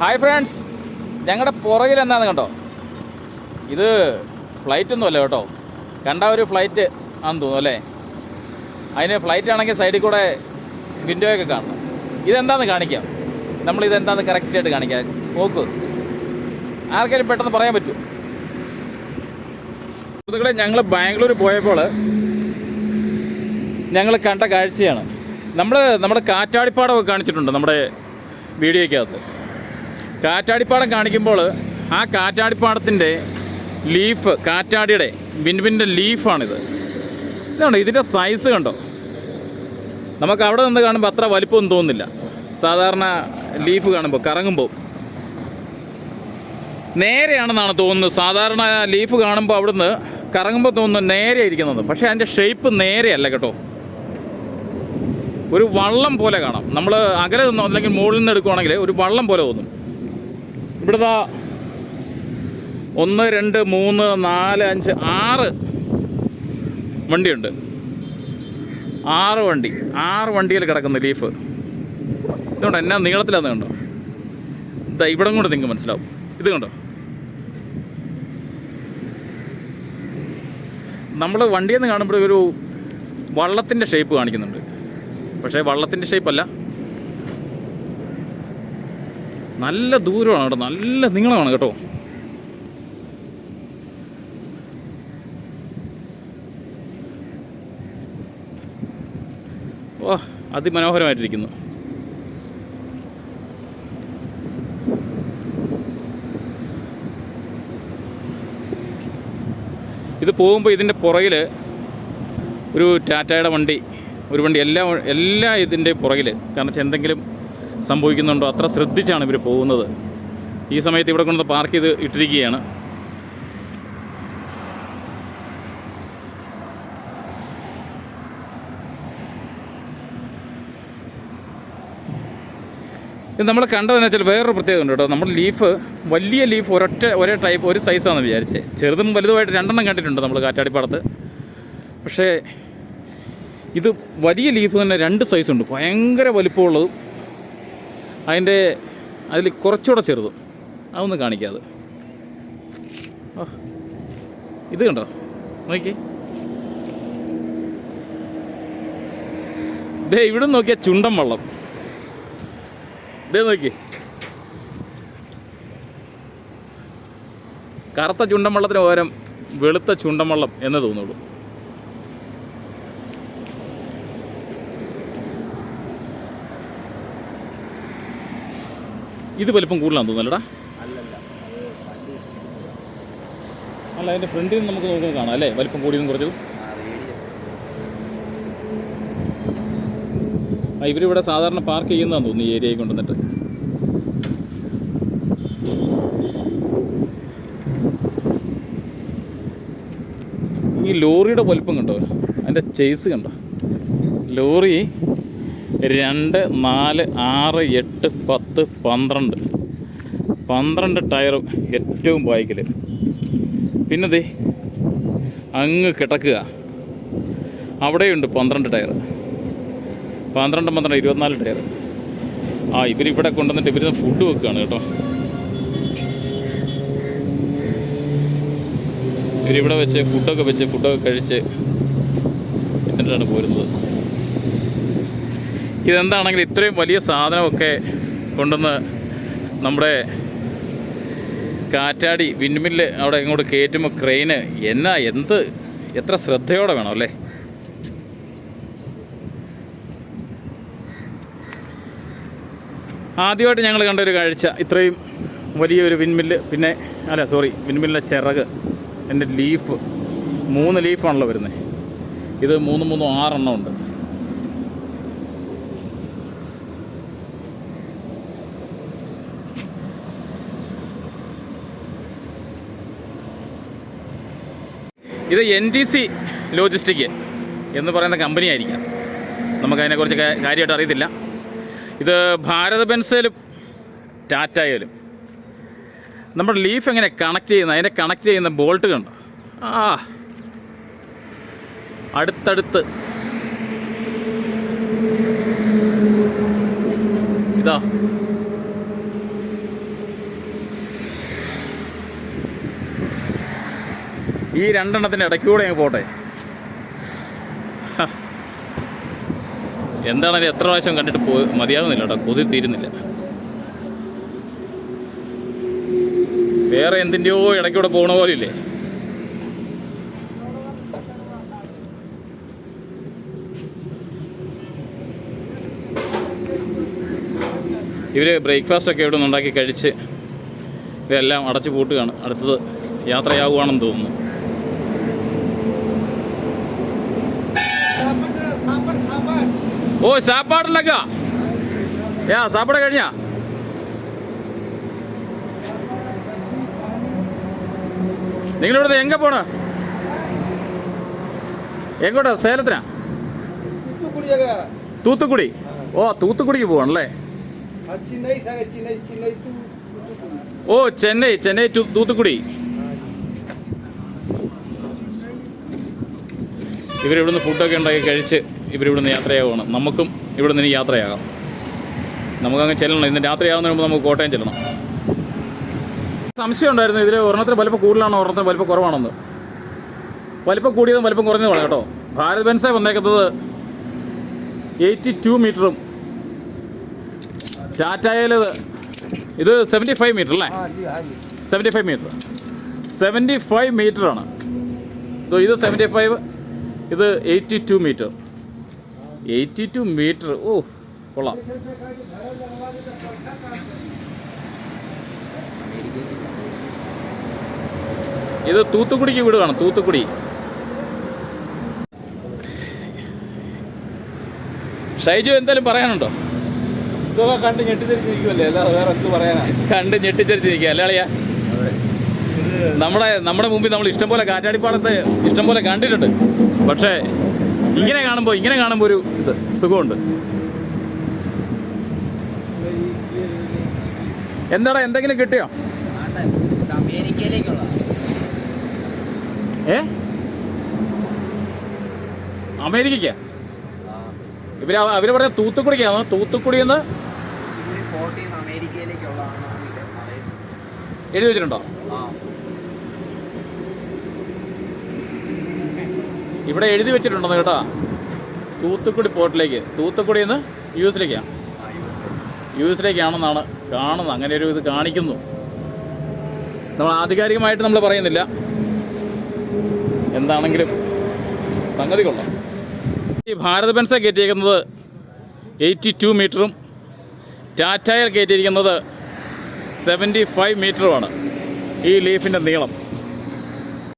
Hi friends, ഞങ്ങളുടെ പുറകിൽ എന്താണെന്ന് കണ്ടോ? ഇത് ഫ്ലൈറ്റൊന്നും അല്ല കേട്ടോ. കണ്ട ഒരു ഫ്ലൈറ്റ് ആണെന്ന് തോന്നുന്നു അല്ലേ? അതിന് ഫ്ലൈറ്റ് ആണെങ്കിൽ സൈഡിൽ കൂടെ വിൻഡോയൊക്കെ കാണണം. ഇതെന്താണെന്ന് കാണിക്കാം. നമ്മളിതെന്താണെന്ന് കറക്റ്റായിട്ട് കാണിക്കാം. നോക്കൂ, ആർക്കെങ്കിലും പെട്ടെന്ന് പറയാൻ പറ്റും. സുഹൃത്തുക്കളെ, ഞങ്ങൾ ബാംഗ്ലൂർ പോയപ്പോൾ ഞങ്ങൾ കണ്ട കാഴ്ചയാണ്. നമ്മുടെ കാറ്റാടിപ്പാടമൊക്കെ കാണിച്ചിട്ടുണ്ട് നമ്മുടെ വീഡിയോയ്ക്കകത്ത്. കാറ്റാടിപ്പാടം കാണിക്കുമ്പോൾ ആ കാറ്റാടിപ്പാടത്തിൻ്റെ ലീഫ്, കാറ്റാടിയുടെ വിൻവിൻ്റെ ലീഫാണിത്. ഇതുണ്ട്, ഇതിൻ്റെ സൈസ് കണ്ടോ? നമുക്ക് അവിടെ നിന്ന് കാണുമ്പോൾ അത്ര വലിപ്പമൊന്നും തോന്നുന്നില്ല. സാധാരണ ലീഫ് കാണുമ്പോൾ കറങ്ങുമ്പോൾ നേരെയാണെന്നാണ് തോന്നുന്നത്. സാധാരണ ലീഫ് കാണുമ്പോൾ അവിടുന്ന് കറങ്ങുമ്പോൾ തോന്നുന്നു നേരെ ഇരിക്കുന്നത്. പക്ഷേ അതിൻ്റെ ഷേപ്പ് നേരെയല്ല കേട്ടോ. ഒരു വള്ളം പോലെ കാണാം. നമ്മൾ അകലെ നിന്നോ അല്ലെങ്കിൽ മുകളിൽ നിന്ന് എടുക്കുവാണെങ്കിൽ ഒരു വള്ളം പോലെ തോന്നും. ഇവിടുത്തെ 1, 2, 3, 4, 5, 6 വണ്ടിയുണ്ട്. 6 വണ്ടിയിൽ കിടക്കുന്ന ലീഫ്. ഇതുകൊണ്ട് എന്നാ നീളത്തിലാന്ന് കണ്ടോ? ഇതാ ഇവിടം കൊണ്ട് നിങ്ങൾക്ക് മനസ്സിലാവും. ഇത് കണ്ടോ? നമ്മൾ വണ്ടിയിൽ നിന്ന് കാണുമ്പോൾ ഒരു വള്ളത്തിൻ്റെ ഷേപ്പ് കാണിക്കുന്നുണ്ട്. പക്ഷേ വള്ളത്തിൻ്റെ ഷേപ്പല്ല, നല്ല ദൂരമാണ് കേട്ടോ, നല്ല നീളമാണ് കേട്ടോ. ഓ, അതിമനോഹരമായിട്ടിരിക്കുന്നു. ഇത് പോകുമ്പോൾ ഇതിൻ്റെ പുറകിൽ ഒരു ടാറ്റയുടെ വണ്ടി, ഒരു വണ്ടി, എല്ലാ ഇതിൻ്റെ പുറകിൽ. കാരണം വെച്ചാൽ എന്തെങ്കിലും സംഭവിക്കുന്നുണ്ടോ അത്ര ശ്രദ്ധിച്ചാണ് ഇവർ പോകുന്നത്. ഈ സമയത്ത് ഇവിടെ കൊണ്ട് പാർക്ക് ചെയ്ത് ഇട്ടിരിക്കുകയാണ്. ഇത് നമ്മൾ കണ്ടതെന്ന് വെച്ചാൽ വേറൊരു പ്രത്യേകത ഉണ്ട് കേട്ടോ. നമ്മുടെ ലീഫ്, വലിയ ലീഫ് ഒരേ ടൈപ്പ്, ഒരു സൈസാണെന്ന് വിചാരിച്ചേ. ചെറുതും വലുതുമായിട്ട് 2 എണ്ണം കണ്ടിട്ടുണ്ട് നമ്മൾ കാറ്റാടിപ്പാടത്ത്. പക്ഷേ ഇത് വലിയ ലീഫ് തന്നെ 2 സൈസുണ്ട്. ഭയങ്കര വലിപ്പമുള്ളതും അതിൽ കുറച്ചുകൂടെ ചെറുതും. അതൊന്നും കാണിക്കാതെ. ഇത് കണ്ടോ? നോക്കി, ദേ ഇവിടെ നോക്കിയാൽ ചുണ്ടൻ വള്ളം. ഇതേ നോക്കി, കറുത്ത ചുണ്ടൻ വള്ളത്തിന് പകരം വെളുത്ത ചുണ്ടൻ വള്ളം എന്ന് തോന്നുള്ളൂ. ഇത് വലിപ്പം കൂടുതലാണെന്ന് തോന്നുന്നല്ലടാ? അല്ല, അതിൻ്റെ ഫ്രണ്ടിൽ നിന്ന് നമുക്ക് നോക്കുന്നത് കാണാം അല്ലേ, വലിപ്പം കൂടിയതും കുറച്ചതും. ഇവരിവിടെ സാധാരണ പാർക്ക് ചെയ്യുന്നതാണെന്ന് തോന്നുന്നു ഈ ഏരിയയിൽ കൊണ്ടുവന്നിട്ട്. ഈ ലോറിയുടെ വലിപ്പം കണ്ടോ? അതിൻ്റെ ചേസ് കണ്ടോ? ലോറി 2, 4, 6, 8, 10, 12 ടയറും ഏറ്റവും ബാക്കിൽ. പിന്നെ ദേ അങ്ങ് കിടക്കുക, അവിടെയുണ്ട് 12 ടയർ. 12, 24 ടയർ. ഇവരിവിടെ കൊണ്ടുവന്നിട്ട് ഇവരിന്ന് ഫുഡ് വെക്കുകയാണ് കേട്ടോ. ഇവരിവിടെ വെച്ച് ഫുഡൊക്കെ കഴിച്ച് എന്നിട്ടാണ് പോരുന്നത്. ഇതെന്താണെങ്കിലും ഇത്രയും വലിയ സാധനമൊക്കെ കൊണ്ടുവന്ന് നമ്മുടെ കാറ്റാടി വിൻഡ്മില്ല് അവിടെ ഇങ്ങോട്ട് കയറ്റുമ്പോൾ ക്രെയിന് എത്ര ശ്രദ്ധയോടെ വേണം അല്ലേ? ആദ്യമായിട്ട് ഞങ്ങൾ കണ്ടൊരു കാഴ്ച ഇത്രയും വലിയൊരു വിൻഡ്മില്ല്. വിൻഡ്മില്ലിൻ്റെ ചിറക്, എൻ്റെ ലീഫ് 3 ലീഫാണല്ലോ വരുന്നത്. ഇത് 3, 3, 6 എണ്ണം ഉണ്ട്. ഇത് NTC ലോജിസ്റ്റിക് എന്ന് പറയുന്ന കമ്പനി ആയിരിക്കാം. നമുക്കതിനെക്കുറിച്ച് കാര്യമായിട്ട് അറിയത്തില്ല. ഇത് ഭാരത് ബെൻസിലും ടാറ്റയിലും നമ്മുടെ ലീഫ് എങ്ങനെ കണക്ട് ചെയ്യുന്നത്, അതിനെ കണക്ട് ചെയ്യുന്ന ബോൾട്ട് കണ്ടോ? അടുത്തടുത്ത് ഇതാ ഈ രണ്ടെണ്ണത്തിൻ്റെ ഇടയ്ക്കൂടെ അങ്ങ് പോട്ടെ. എന്താണെങ്കിലും എത്ര പ്രാവശ്യം കണ്ടിട്ട് മതിയാകുന്നില്ല കേട്ടോ, കൊതി തീരുന്നില്ല. വേറെ എന്തിൻ്റെയോ ഇടയ്ക്കൂടെ പോകണ പോലെ ഇല്ലേ. ഇവർ ബ്രേക്ക്ഫാസ്റ്റൊക്കെ ഇവിടെ നിന്ന് ഉണ്ടാക്കി കഴിച്ച് ഇവരെല്ലാം അടച്ചു പൂട്ടുകയാണ്. അടുത്തത് യാത്രയാവുകയാണെന്ന് തോന്നുന്നു. ഓ സാപ്പാടിലൊക്കെ സാപ്പാട് കഴിഞ്ഞാ? നിങ്ങളിവിടുന്ന് എங்கே പോണ? എങ്ങോട്ടാ? സേലത്തിനാ? തൂത്തുക്കുടി. ഓ തൂത്തുക്കുടിക്ക് പോവാണല്ലേ? ഓ ചെന്നൈ ടു തൂത്തുക്കുടി. ഇവരിവിടുന്ന് ഫുഡൊക്കെ ഉണ്ടാക്കി കഴിച്ച് ഇവരിവിടുന്ന് യാത്രയാവുകയാണ്. നമുക്കും ഇവിടുന്ന് ഇനി യാത്രയാകാം. നമുക്കങ്ങ് ചെല്ലണം. ഇന്ന് രാത്രിയാവുന്നതിന് മുമ്പ് നമുക്ക് കോട്ടയം ചെല്ലണം. സംശയം ഉണ്ടായിരുന്നു ഇതിൽ ഒരെണ്ണത്തിന് വലിപ്പം കൂടുതലാണോ ഒരെണ്ണത്തിന് വലിപ്പം കുറവാണെന്ന്. വലിപ്പം കൂടിയതും വലിപ്പം കുറഞ്ഞതുമാണ് കേട്ടോ. ഭാരത് ബെൻസേ വന്നേക്കുന്നത് 82 മീറ്ററും ടാറ്റയിൽ ഇത് 75 മീറ്റർ അല്ലേ? 75 മീറ്ററാണ്. ഇത് 75, ഇത് 82 മീറ്റർ. 82 മീറ്റർ. ഓ കൊള്ളാം. ഇത് തൂത്തുക്കുടിക്ക് വിടുകയാണ്. തൂത്തുക്കുടി. ഷൈജു എന്തായാലും പറയാനുണ്ടോ? ഇതൊക്കെ കണ്ട് ഞെട്ടിത്തിരിച്ചിരിക്കുമല്ലേ, അല്ലാതെ വേറെ എന്ത് പറയാനാ? കണ്ട് ഞെട്ടിത്തിരിച്ചിരിക്കുക അല്ലേ അളിയാ? നമ്മുടെ മുമ്പിൽ നമ്മൾ ഇഷ്ടംപോലെ കാറ്റാടിപ്പാടത്ത് ഇഷ്ടംപോലെ കണ്ടിട്ടുണ്ട്. പക്ഷേ ഇങ്ങനെ കാണുമ്പോൾ ഒരു ഇത് സുഖമുണ്ട്. എന്താടാ എന്തെങ്കിലും കിട്ടിയോ? അമേരിക്കയ്ക്കാ? അവര് പറഞ്ഞ തൂത്തുക്കുടിക്കാണ്. തൂത്തുക്കുടിന്ന് എഴുതി വെച്ചിട്ടുണ്ടോ? ഇവിടെ എഴുതി വെച്ചിട്ടുണ്ടോ കേട്ടോ? തൂത്തുക്കുടി പോർട്ടിലേക്ക്. തൂത്തുക്കുടിന്ന് യു എസിലേക്കാണെന്നാണ് കാണുന്നത്. അങ്ങനെ ഒരു ഇത് കാണിക്കുന്നു. നമ്മൾ ആധികാരികമായിട്ട് നമ്മൾ പറയുന്നില്ല. എന്താണെങ്കിലും സംഗതി കൊള്ളാം. ഈ ഭാരത് ബെൻസേ കയറ്റിയിരിക്കുന്നത് 82 മീറ്ററും ടാറ്റയിൽ കയറ്റിയിരിക്കുന്നത് 75 മീറ്ററുമാണ് ഈ ലീഫിൻ്റെ നീളം.